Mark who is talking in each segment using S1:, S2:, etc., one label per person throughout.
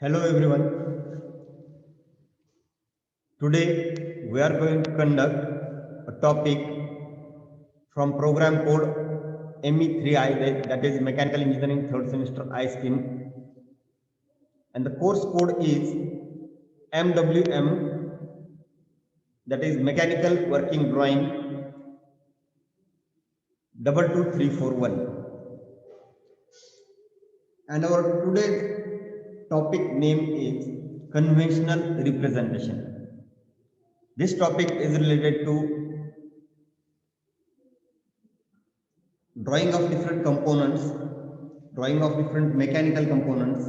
S1: Hello everyone. Today we are going to conduct a topic from program code ME3I, that is Mechanical Engineering third semester I stream, and the course code is MWM, that is Mechanical Working Drawing 22341. And our today's topic name is conventional representation. This topic is related to drawing of different components, drawing of different mechanical components,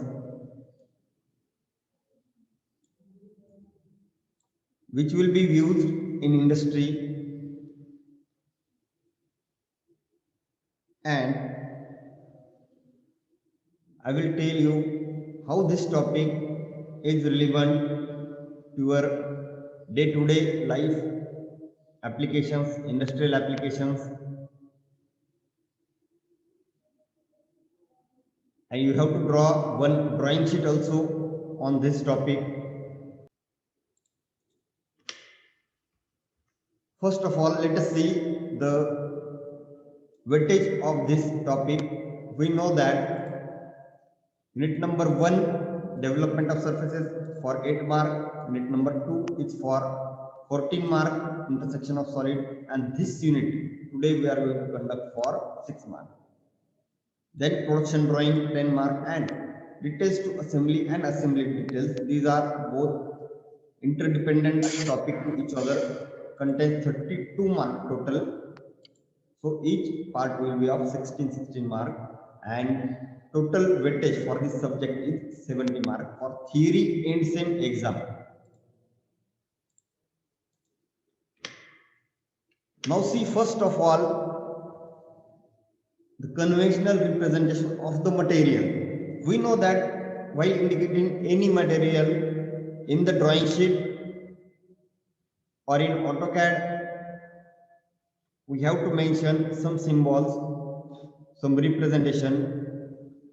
S1: which will be used in industry, and I will tell you how this topic is relevant to your day-to-day life applications, industrial applications, and you have to draw one drawing sheet also on this topic. First of all, let us see the weightage of this topic. We know that unit number 1, development of surfaces, for 8 mark, unit number 2 is for 14 mark, intersection of solid, and this unit today we are going to conduct for 6 mark. Then production drawing 10 mark, and details to assembly and assembly details. These are both interdependent topic to each other, contains 32 mark total. So each part will be of 16 mark, and total weightage for this subject is 70 mark for theory and same exam. Now see, first of all, the conventional representation of the material. We know that while indicating any material in the drawing sheet or in AutoCAD, we have to mention some symbols, some representation,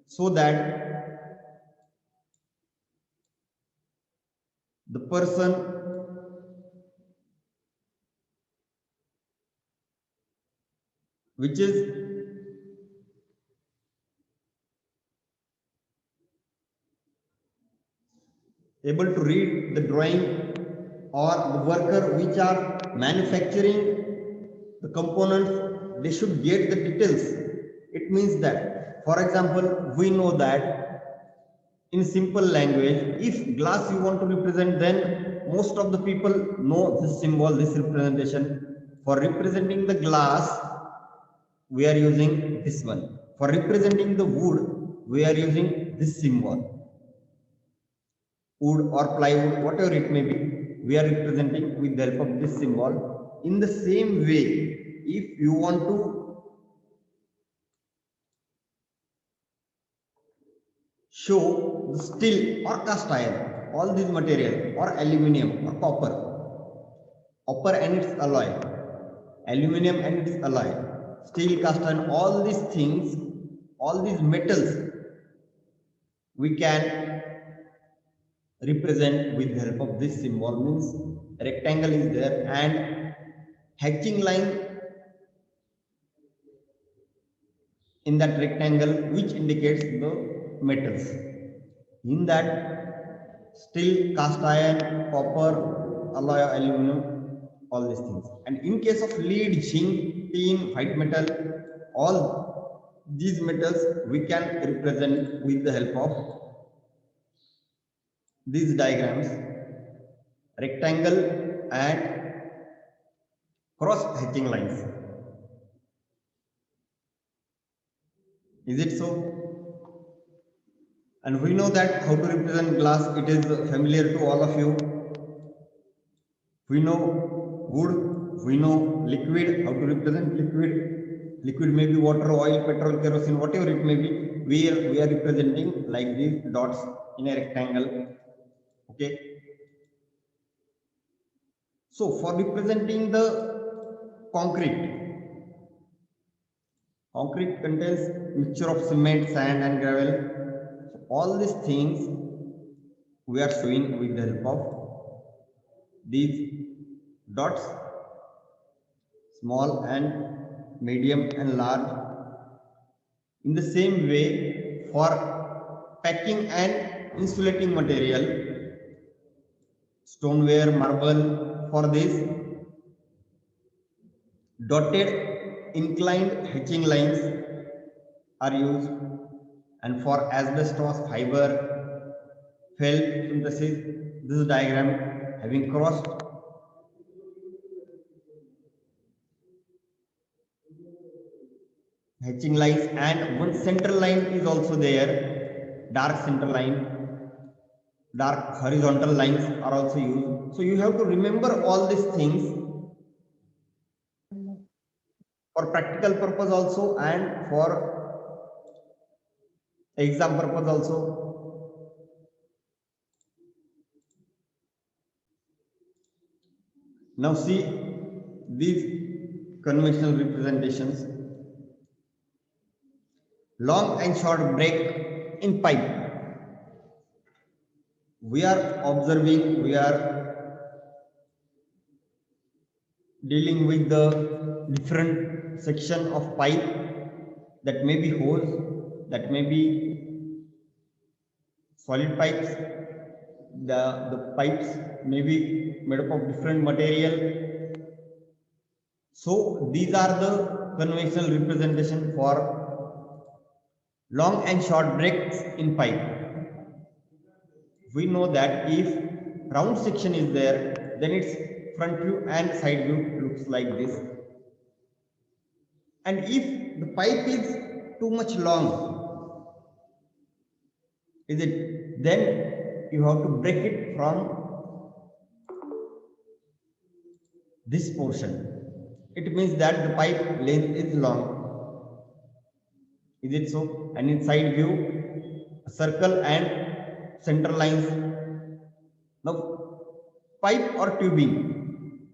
S1: so that the person which is able to read the drawing, or the worker which are manufacturing the components, they should get the details. It means that, for example, we know that in simple language, if glass you want to represent, then most of the people know this symbol, this representation. For representing the glass, we are using this one. For representing the wood, we are using this symbol. Wood or plywood, whatever it may be, we are representing with the help of this symbol. In the same way, if you want to show the steel or cast iron, all these material, or aluminum or copper and its alloy, aluminum and its alloy, steel, cast iron, all these things, all these metals, we can represent with the help of this symbol. Means rectangle is there and hatching line in that rectangle which indicates the metals. In that, steel, cast iron, copper, alloy, aluminum, all these things. And in case of lead, zinc, tin, white metal, all these metals we can represent with the help of these diagrams, rectangle and cross hatching lines. Is it so? And we know that how to represent glass, it is familiar to all of you. We know wood, we know liquid, how to represent liquid. Liquid may be water, oil, petrol, kerosene, whatever it may be. We are representing like these dots in a rectangle. Okay. So for representing the concrete contains mixture of cement, sand and gravel. So all these things we are showing with the help of these dots, small and medium and large. In the same way, for packing and insulating material, stoneware, marble, for this dotted inclined hatching lines are used, and for asbestos, fiber, felt synthesis, this diagram having crossed hatching lines, and one center line is also there, dark center line, dark horizontal lines are also used. So you have to remember all these things for practical purpose also and for exam purpose also. Now see these conventional representations. Long and short break in pipe. We are observing, we are dealing with the different section of pipe, that may be hose, that may be solid pipes, the pipes may be made up of different material. So these are the conventional representation for long and short breaks in pipe. We know that if round section is there, then its front view and side view looks like this. And if the pipe is too much long, then you have to break it from this portion. It means that the pipe length is long. Is it so? And in side view, a circle and center lines. Now, pipe or tubing.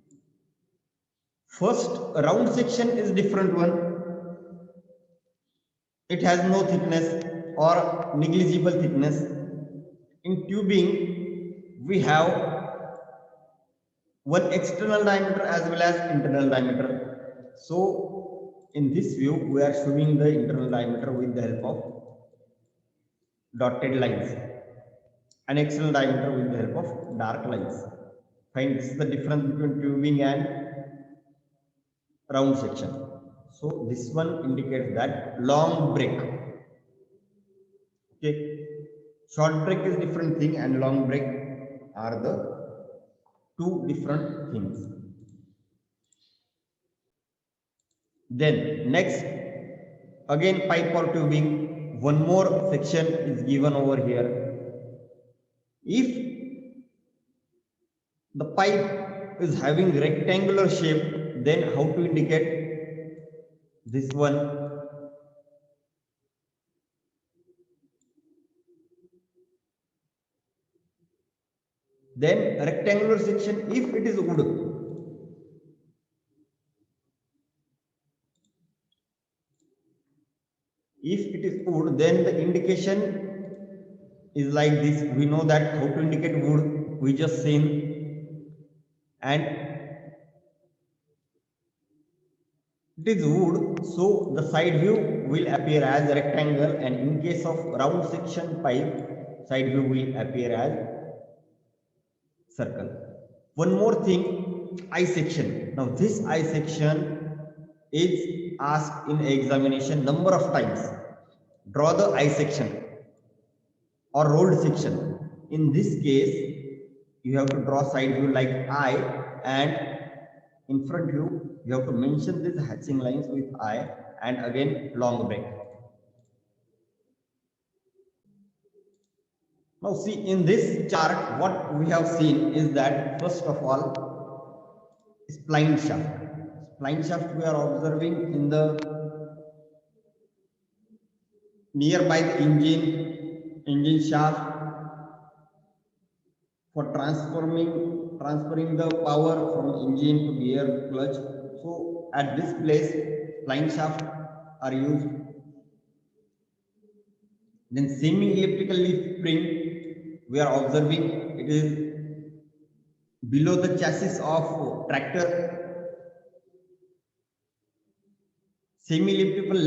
S1: First, round section is different one. It has no thickness or negligible thickness. In tubing, we have one external diameter as well as internal diameter. So, in this view, we are showing the internal diameter with the help of dotted lines, and external diameter with the help of dark lines. Fine, this is the difference between tubing and round section. So this one indicates that long break. Okay, short break is different thing and long break are the two different things. Then next, again pipe or tubing, one more section is given over here. If the pipe is having rectangular shape, then how to indicate this one? Then rectangular section, if it is wood, then the indication is like this. We know that how to indicate wood, we just seen, and it is wood, so the side view will appear as a rectangle, and in case of round section pipe, side view will appear as circle. One more thing, eye section. Now this eye section is asked in examination number of times. Draw the eye section or rolled section. In this case, you have to draw side view like eye, and in front view, you have to mention these hatching lines with eye, and again long break. Now see, in this chart, what we have seen is that first of all, spline shaft. Spline shaft we are observing in the nearby the engine shaft for transferring the power from engine to gear, clutch. So at this place, spline shaft are used. Then semi-elliptical leaf spring, we are observing it is below the chassis of tractor. Semi-elliptical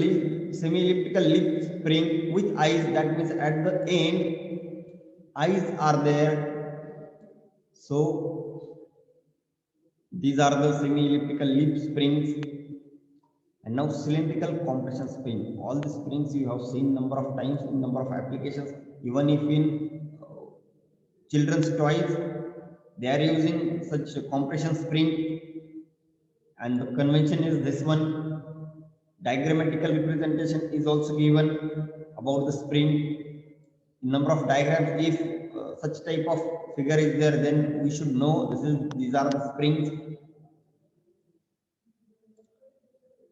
S1: leaf spring with eyes, that means at the end eyes are there. So these are the semi-elliptical leaf springs. And now cylindrical compression spring. All the springs you have seen number of times in number of applications. Even if in children's toys they are using such compression spring, and the convention is this one. Diagrammatical representation is also given about the spring. In number of diagrams, if such type of figure is there, then we should know these are the springs.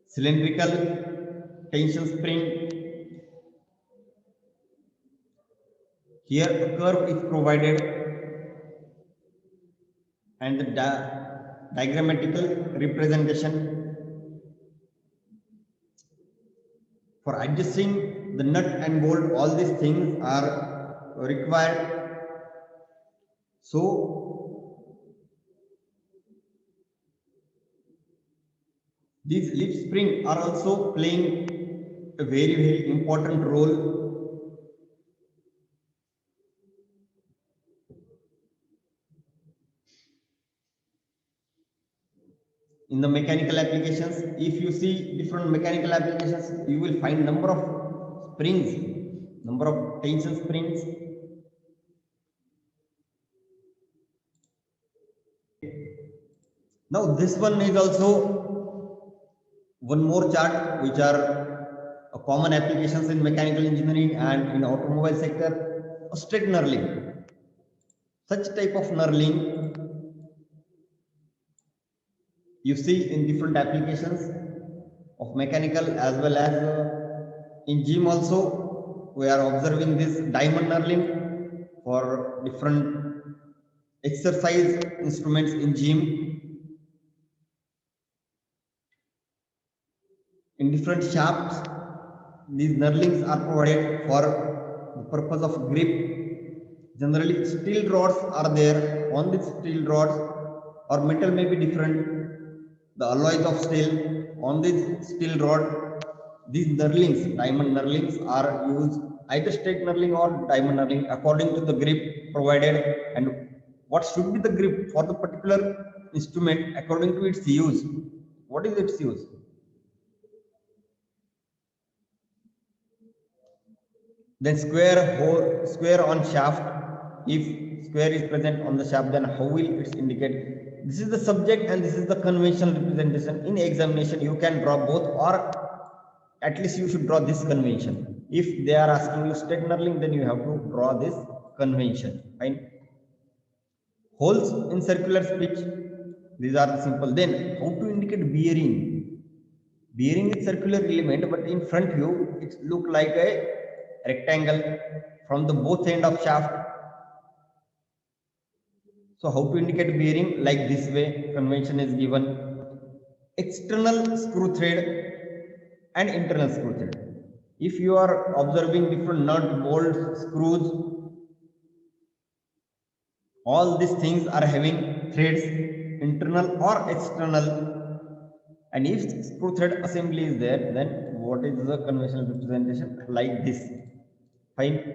S1: Cylindrical tension spring. Here a curve is provided, and the diagrammatical representation for adjusting the nut and bolt. All these things are required. So these leaf spring are also playing a very important role in the mechanical applications. If you see different mechanical applications, you will find number of springs, number of tension springs. Now this one is also one more chart which are common applications in mechanical engineering and in automobile sector. A straight knurling. Such type of knurling you see in different applications of mechanical as well as in gym also. We are observing this diamond knurling for different exercise instruments in gym. In different shafts, these knurlings are provided for the purpose of grip. Generally steel rods are there. On these steel rods, or metal may be different, the alloys of steel. On this steel rod, these knurlings, diamond knurlings, are used, either straight knurling or diamond knurling, according to the grip provided and what should be the grip for the particular instrument according to its use. What is its use? Then square on shaft. If square is present on the shaft, then how will it indicate? This is the subject and this is the conventional representation. In examination you can draw both, or at least you should draw this convention. If they are asking you straight knurling, then you have to draw this convention. Fine. Holes in circular pitch, these are the simple. Then how to indicate bearing? Bearing is circular element, but in front view it look like a rectangle from the both end of shaft. So how to indicate bearing? Like this way, convention is given. External screw thread and internal screw thread. If you are observing different nut, bolts, screws, all these things are having threads, internal or external. And if screw thread assembly is there, then what is the conventional representation? Like this. Fine.